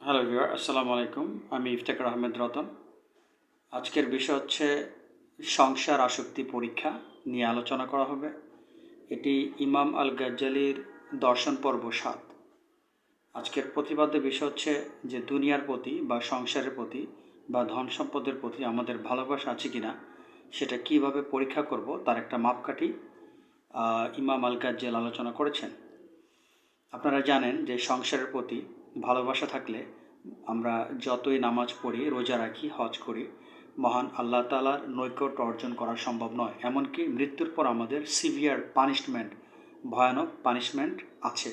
Hello viewer, আসসালামু আলাইকুম। আমি ইফতেখার আহমেদ রতন। আজকের বিষয় হচ্ছে সংসার আসক্তি পরীক্ষা নিয়ে আলোচনা করা হবে। এটি ইমাম আল গাজ্জালির দর্শন পর্ব ৭। আজকের প্রতিপাদ্য বিষয় হচ্ছে যে দুনিয়ার প্রতি বা সংসারের প্রতি বা ধন সম্পদের প্রতি আমাদের ভালোবাসা আছে কিনা সেটা কিভাবে পরীক্ষা করব তার একটা মাপকাঠি ইমাম আল গাজ্জাল আলোচনা করেছেন। আপনারা জানেন যে সংসারের প্রতি ভালোবাসা থাকলে আমরা যতই নামাজ পড়ি, রোজা রাখি, হজ করি, মহান আল্লাহ তাআলার নৈকট্য অর্জন করা সম্ভব নয়। এমনকি মৃত্যুর পর আমাদের সিভিয়ার পানিশমেন্ট, ভয়ানক পানিশমেন্ট আছে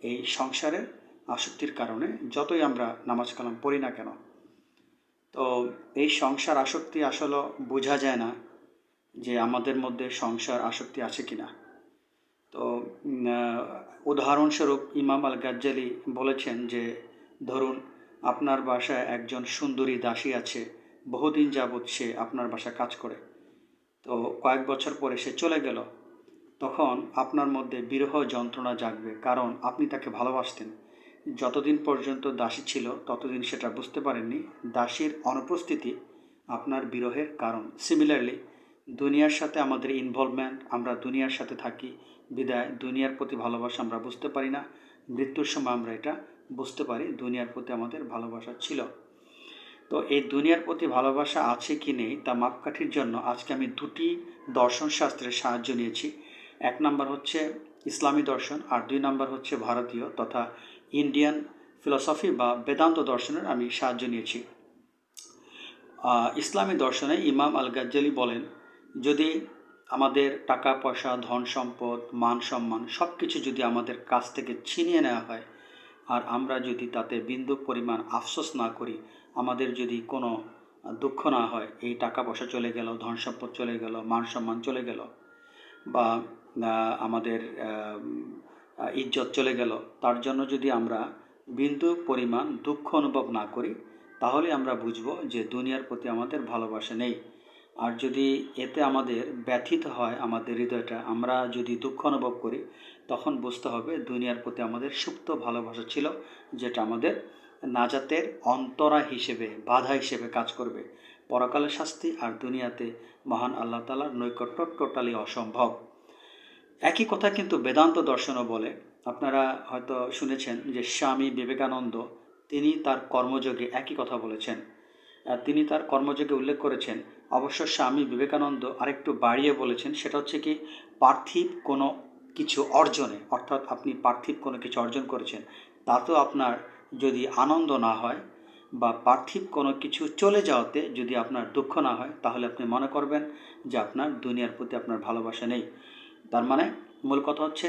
এই সংসারের আসক্তির কারণে, যতই আমরা নামাজ কালাম পড়ি না কেন। তো এই সংসার আসক্তি আসলে বোঝা যায় না যে আমাদের মধ্যে সংসার আসক্তি আছে কিনা। তো উদাহরণস্বরূপ ইমাম আল গাজ্জালি বলেছেন যে ধরুন আপনার বাসায় একজন সুন্দরী দাসী আছে, বহুদিন যাবৎ সে আপনার বাসায় কাজ করে। তো কয়েক বছর পরে সে চলে গেল, তখন আপনার মধ্যে বিরহ যন্ত্রণা জাগবে, কারণ আপনি তাকে ভালোবাসতেন। যতদিন পর্যন্ত দাসী ছিল ততদিন সেটা বুঝতে পারেননি দাসীর অনুপস্থিতি আপনার বিরহের কারণ। সিমিলারলি দুনিয়ার সাথে আমাদের ইনভলভমেন্ট, আমরা দুনিয়ার সাথে থাকি বিদায় দুনিয়ার প্রতি ভালোবাসা আমরা বুঝতে পারি না। মৃত্যুর সময় আমরা এটা বুঝতে পারি দুনিয়ার প্রতি আমাদের ভালোবাসা ছিল। তো এই দুনিয়ার প্রতি ভালোবাসা আছে কি নেই তা মাপকাঠির জন্য আজকে আমি দুটি দর্শনশাস্ত্রের সাহায্য নিয়েছি। এক নাম্বার হচ্ছে ইসলামী দর্শন, আর দুই নাম্বার হচ্ছে ভারতীয় তথা ইন্ডিয়ান ফিলসফি বা বেদান্ত দর্শনের আমি সাহায্য নিয়েছি। ইসলামী দর্শনে ইমাম আল গাজ্জালি বলেন, যদি আমাদের টাকা পয়সা, ধন সম্পদ, মান সম্মান সব কিছু যদি আমাদের কাছ থেকে ছিনিয়ে নেওয়া হয় আর আমরা যদি তাতে বিন্দু পরিমাণ আফসোস না করি, আমাদের যদি কোনো দুঃখ না হয়, এই টাকা পয়সা চলে গেল, ধন সম্পদ চলে গেল, মান সম্মান চলে গেল, বা আমাদের ইজ্জত চলে গেল, তার জন্য যদি আমরা বিন্দু পরিমাণ দুঃখ অনুভব না করি, তাহলে আমরা বুঝব যে দুনিয়ার প্রতি আমাদের ভালোবাসা নেই। আর যদি এতে আমাদের ব্যথিত হয় আমাদের হৃদয়টা, আমরা যদি দুঃখ অনুভব করি, তখন বুঝতে হবে দুনিয়ার প্রতি আমাদের সুপ্ত ভালোবাসা ছিল, যেটা আমাদের নাজাতের অন্তরা হিসেবে, বাধা হিসেবে কাজ করবে। পরকালের শাস্তি আর দুনিয়াতে মহান আল্লাহ তাআলার নৈকট্য টোটালি অসম্ভব। একই কথা কিন্তু বেদান্ত দর্শনও বলে। আপনারা হয়তো শুনেছেন যে স্বামী বিবেকানন্দ তিনি তার কর্মযোগে একই কথা বলেছেন। তিনি তার কর্মযোগে উল্লেখ করেছেন, অবশ্য স্বামী বিবেকানন্দ আরেকটু বাড়িয়ে বলেছেন, সেটা হচ্ছে কি পার্থিব কোনো কিছু অর্জনে, অর্থাৎ আপনি পার্থিব কোনো কিছু অর্জন করেছেন, তাতেও আপনার যদি আনন্দ না হয় বা পার্থিব কোনো কিছু চলে যাওয়াতে যদি আপনার দুঃখ না হয়, তাহলে আপনি মনে করবেন যে আপনার দুনিয়ার প্রতি আপনার ভালোবাসা নেই। তার মানে মূল কথা হচ্ছে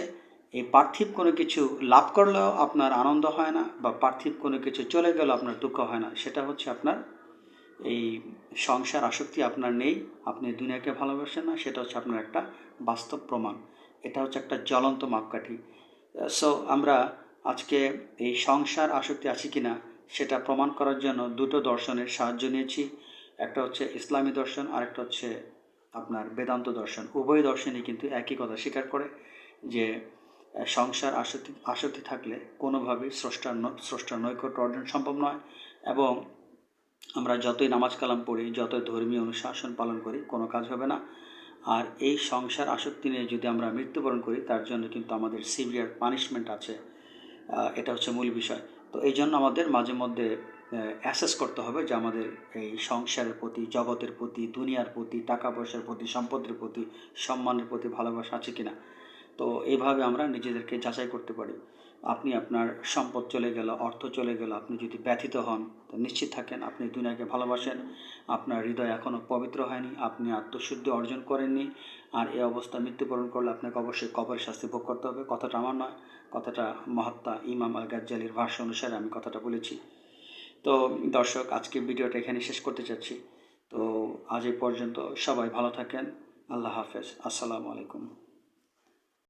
এই পার্থিব কোনো কিছু লাভ করলেও আপনার আনন্দ হয় না বা পার্থিব কোনো কিছু চলে গেলেও আপনার দুঃখ হয় না, সেটা হচ্ছে আপনার এই সংসার আসক্তি আপনার নেই, আপনি দুনিয়াকে ভালোবাসেন না, সেটা হচ্ছে আপনার একটা বাস্তব প্রমাণ। এটা হচ্ছে একটা জ্বলন্ত মাপকাঠি। সো আমরা আজকে এই সংসার আসক্তি আছে কি না সেটা প্রমাণ করার জন্য দুটো দর্শনের সাহায্য নিয়েছি। একটা হচ্ছে ইসলামী দর্শন, আরেকটা হচ্ছে আপনার বেদান্ত দর্শন। উভয় দর্শনই কিন্তু একই কথা স্বীকার করে যে সংসার আসক্তি থাকলে কোনোভাবেই স্রষ্টার নৈকট্য অর্জন সম্ভব নয়, এবং আমরা যতই নামাজ কালাম পড়ি, যতই ধর্মীয় অনুশাসন পালন করি, কোনো কাজ হবে না। আর এই সংসার আসক্তি নিয়ে যদি আমরা মৃত্যুবরণ করি, তার জন্য কিন্তু আমাদের সিভিয়ার পানিশমেন্ট আছে। এটা হচ্ছে মূল বিষয়। তো এই জন্য আমাদের মাঝে মধ্যে অ্যাসেস করতে হবে যে আমাদের এই সংসারের প্রতি, জগতের প্রতি, দুনিয়ার প্রতি, টাকা পয়সার প্রতি, সম্পদের প্রতি, সম্মানের প্রতি ভালোবাসা আছে কিনা। তো এইভাবে আমরা নিজেদেরকে যাচাই করতে পারি। আপনি আপনার সম্পদ চলে গেল, অর্থ চলে গেল, আপনি যদি ব্যথিত হন, তো নিশ্চিত থাকেন আপনি দুনিয়াকে ভালোবাসেন, আপনার হৃদয় এখনও পবিত্র হয়নি, আপনি আত্মশুদ্ধি অর্জন করেননি। আর এই অবস্থা মৃত্যুবরণ করলে আপনাকে অবশ্যই কবরের শাস্তি ভোগ করতে হবে। কথাটা আমার নয়, কথাটা মহাত্মা ইমাম আল গাজ্জালির ভাষ্য অনুসারে আমি কথাটা বলেছি। তো দর্শক, আজকে ভিডিওটা এখানে শেষ করতে চাচ্ছি। তো আজ এই পর্যন্ত, সবাই ভালো থাকেন। আল্লাহ হাফেজ। আসসালামু আলাইকুম।